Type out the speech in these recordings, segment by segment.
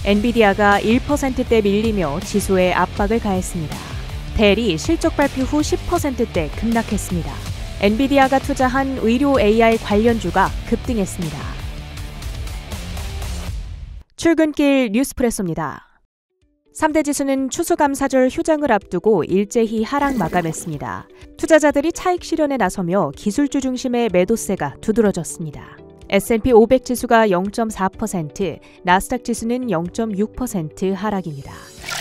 엔비디아가 1%대 밀리며 지수에 압박을 가했습니다. 델이 실적 발표 후 10%대 급락했습니다. 엔비디아가 투자한 의료 AI 관련주가 급등했습니다. 출근길 뉴스프레소입니다. 3대 지수는 추수감사절 휴장을 앞두고 일제히 하락 마감했습니다. 투자자들이 차익 실현에 나서며 기술주 중심의 매도세가 두드러졌습니다. S&P 500 지수가 0.4%, 나스닥 지수는 0.6% 하락입니다.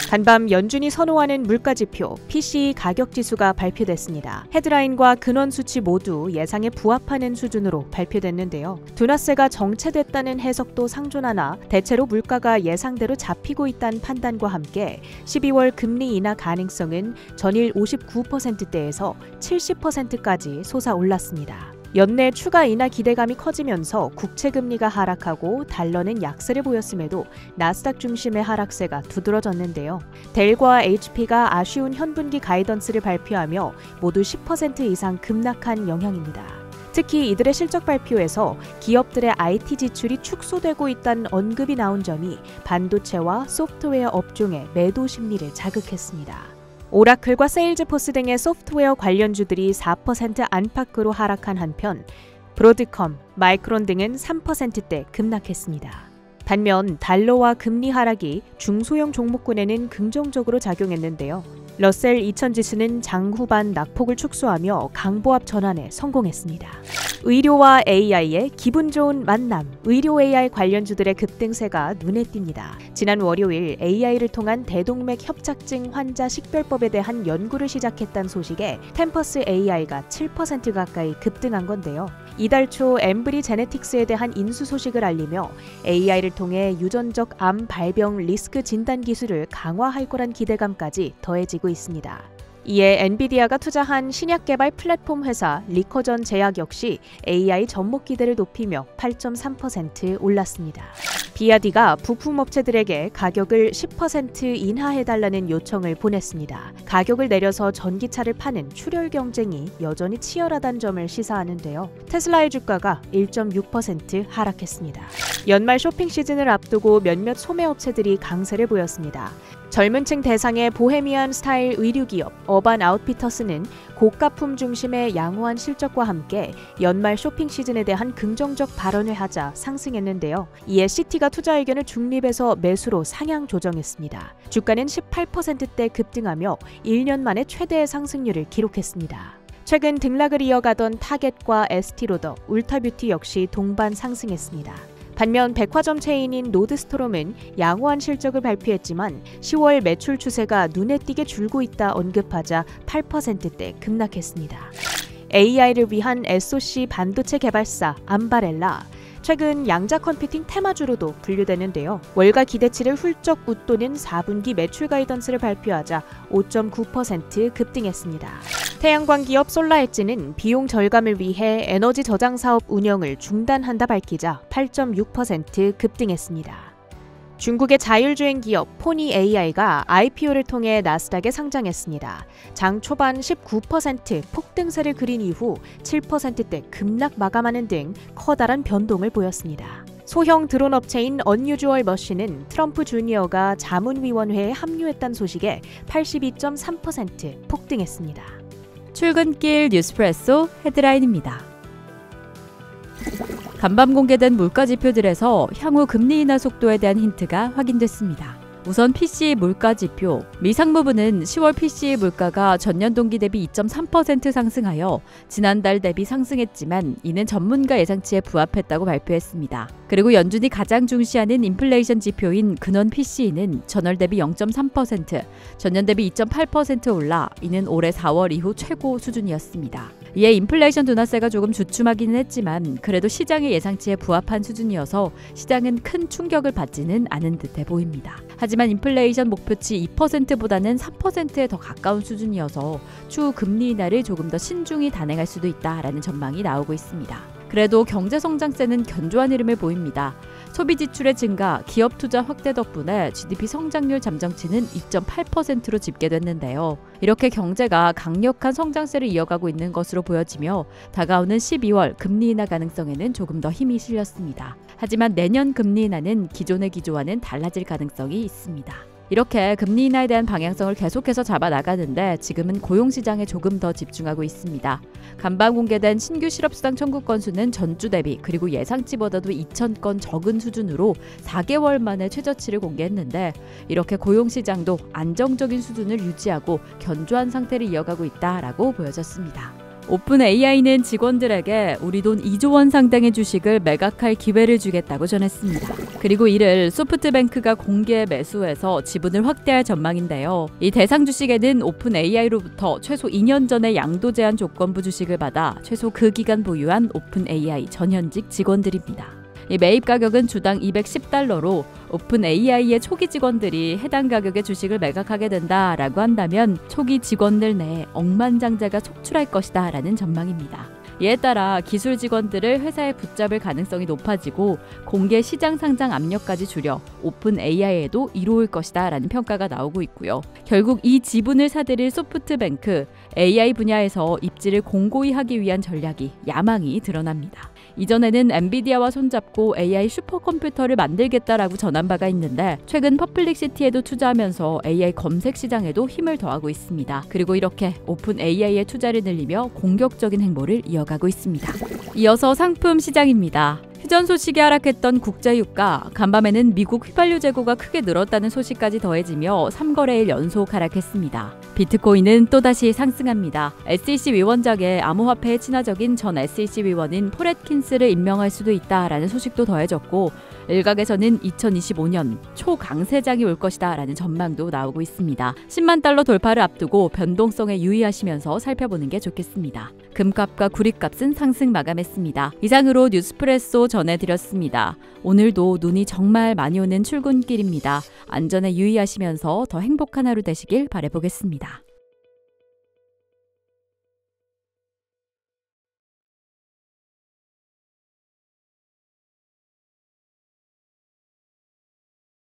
간밤 연준이 선호하는 물가지표 PCE 가격지수가 발표됐습니다. 헤드라인과 근원 수치 모두 예상에 부합하는 수준으로 발표됐는데요. 둔화세가 정체됐다는 해석도 상존하나 대체로 물가가 예상대로 잡히고 있다는 판단과 함께 12월 금리 인하 가능성은 전일 59%대에서 70%까지 솟아올랐습니다. 연내 추가 인하 기대감이 커지면서 국채금리가 하락하고 달러는 약세를 보였음에도 나스닥 중심의 하락세가 두드러졌는데요. 델과 HP가 아쉬운 현분기 가이던스를 발표하며 모두 10% 이상 급락한 영향입니다. 특히 이들의 실적 발표에서 기업들의 IT 지출이 축소되고 있다는 언급이 나온 점이 반도체와 소프트웨어 업종의 매도 심리를 자극했습니다. 오라클과 세일즈포스 등의 소프트웨어 관련주들이 4% 안팎으로 하락한 한편 브로드컴, 마이크론 등은 3%대 급락했습니다. 반면 달러와 금리 하락이 중소형 종목군에는 긍정적으로 작용했는데요. 러셀 2000 지수는 장 후반 낙폭을 축소하며 강보합 전환에 성공했습니다. 의료와 AI의 기분 좋은 만남, 의료 AI 관련주들의 급등세가 눈에 띕니다. 지난 월요일 AI를 통한 대동맥 협착증 환자 식별법에 대한 연구를 시작했다는 소식에 템퍼스 AI가 7% 가까이 급등한 건데요. 이달 초 엠브리 제네틱스에 대한 인수 소식을 알리며 AI를 통해 유전적 암 발병 리스크 진단 기술을 강화할 거란 기대감까지 더해지고 있습니다. 이에 엔비디아가 투자한 신약 개발 플랫폼 회사 리커전 제약 역시 AI 접목 기대를 높이며 8.3% 올랐습니다. 비아디가 부품업체들에게 가격을 10% 인하해달라는 요청을 보냈습니다. 가격을 내려서 전기차를 파는 출혈 경쟁이 여전히 치열하다는 점을 시사하는데요. 테슬라의 주가가 1.6% 하락했습니다. 연말 쇼핑 시즌을 앞두고 몇몇 소매업체들이 강세를 보였습니다. 젊은 층 대상의 보헤미안 스타일 의류기업 어반 아웃피터스는 고가품 중심의 양호한 실적과 함께 연말 쇼핑 시즌에 대한 긍정적 발언을 하자 상승했는데요. 이에 시티가 투자 의견을 중립에서 매수로 상향 조정했습니다. 주가는 18%대 급등하며 1년 만에 최대의 상승률을 기록했습니다. 최근 등락을 이어가던 타겟과 에스티로더, 울타뷰티 역시 동반 상승했습니다. 반면 백화점 체인인 노드스토롬은 양호한 실적을 발표했지만 10월 매출 추세가 눈에 띄게 줄고 있다 언급하자 8%대 급락했습니다. AI를 위한 SoC 반도체 개발사 암바렐라, 최근 양자 컴퓨팅 테마주로도 분류되는데요. 월가 기대치를 훌쩍 웃도는 4분기 매출 가이던스를 발표하자 5.9% 급등했습니다. 태양광 기업 솔라엣지는 비용 절감을 위해 에너지 저장 사업 운영을 중단한다 밝히자 8.6% 급등했습니다. 중국의 자율주행 기업 포니 AI가 IPO를 통해 나스닥에 상장했습니다. 장 초반 19% 폭등세를 그린 이후 7%대 급락 마감하는 등 커다란 변동을 보였습니다. 소형 드론 업체인 언유주얼 머신은 트럼프 주니어가 자문위원회에 합류했다는 소식에 82.3% 폭등했습니다. 출근길 뉴스프레소 헤드라인입니다. 간밤 공개된 물가지표들에서 향후 금리 인하 속도에 대한 힌트가 확인됐습니다. 우선 PCE 물가지표, 미 상무부는 10월 PCE 물가가 전년 동기 대비 2.3% 상승하여 지난달 대비 상승했지만 이는 전문가 예상치에 부합했다고 발표했습니다. 그리고 연준이 가장 중시하는 인플레이션 지표인 근원 PCE는 전월 대비 0.3%, 전년 대비 2.8% 올라 이는 올해 4월 이후 최고 수준이었습니다. 이에 인플레이션 둔화세가 조금 주춤하기는 했지만 그래도 시장의 예상치에 부합한 수준이어서 시장은 큰 충격을 받지는 않은 듯해 보입니다. 하지만 인플레이션 목표치 2%보다는 3%에 더 가까운 수준이어서 추후 금리 인하를 조금 더 신중히 단행할 수도 있다라는 전망이 나오고 있습니다. 그래도 경제 성장세는 견조한 흐름을 보입니다. 소비 지출의 증가, 기업 투자 확대 덕분에 GDP 성장률 잠정치는 2.8%로 집계됐는데요. 이렇게 경제가 강력한 성장세를 이어가고 있는 것으로 보여지며 다가오는 12월 금리 인하 가능성에는 조금 더 힘이 실렸습니다. 하지만 내년 금리 인하는 기존의 기조와는 달라질 가능성이 있습니다. 이렇게 금리 인하에 대한 방향성을 계속해서 잡아 나가는데 지금은 고용시장에 조금 더 집중하고 있습니다. 간밤 공개된 신규 실업수당 청구 건수는 전주 대비 그리고 예상치보다도 2,000건 적은 수준으로 4개월 만에 최저치를 공개했는데 이렇게 고용시장도 안정적인 수준을 유지하고 견조한 상태를 이어가고 있다라고 보여졌습니다. 오픈 AI는 직원들에게 우리 돈 2조 원 상당의 주식을 매각할 기회를 주겠다고 전했습니다. 그리고 이를 소프트뱅크가 공개 매수해서 지분을 확대할 전망인데요. 이 대상 주식에는 오픈 AI로부터 최소 2년 전에 양도 제한 조건부 주식을 받아 최소 그 기간 보유한 오픈 AI 전현직 직원들입니다. 이 매입 가격은 주당 $210로 오픈 AI의 초기 직원들이 해당 가격의 주식을 매각하게 된다라고 한다면 초기 직원들 내에 억만장자가 속출할 것이다 라는 전망입니다. 이에 따라 기술 직원들을 회사에 붙잡을 가능성이 높아지고 공개 시장 상장 압력까지 줄여 오픈 AI에도 이로울 것이다 라는 평가가 나오고 있고요. 결국 이 지분을 사들일 소프트뱅크, AI 분야에서 입지를 공고히 하기 위한 전략이 야망이 드러납니다. 이전에는 엔비디아와 손잡고 AI 슈퍼컴퓨터를 만들겠다라고 전한 바가 있는데 최근 퍼플릭시티에도 투자하면서 AI 검색 시장에도 힘을 더하고 있습니다. 그리고 이렇게 오픈 AI의 투자를 늘리며 공격적인 행보를 이어가고 있습니다. 이어서 상품 시장입니다. 휴전 소식이 하락했던 국제유가, 간밤에는 미국 휘발유 재고가 크게 늘었다는 소식까지 더해지며 3거래일 연속 하락했습니다. 비트코인은 또다시 상승합니다. SEC 위원장에 암호화폐에 친화적인 전 SEC 위원인 폴 애킨스를 임명할 수도 있다라는 소식도 더해졌고 일각에서는 2025년 초강세장이 올 것이다 라는 전망도 나오고 있습니다. 10만 달러 돌파를 앞두고 변동성에 유의하시면서 살펴보는 게 좋겠습니다. 금값과 구리값은 상승 마감했습니다. 이상으로 뉴스프레소 전해드렸습니다. 오늘도 눈이 정말 많이 오는 출근길입니다. 안전에 유의하시면서 더 행복한 하루 되시길 바라보겠습니다.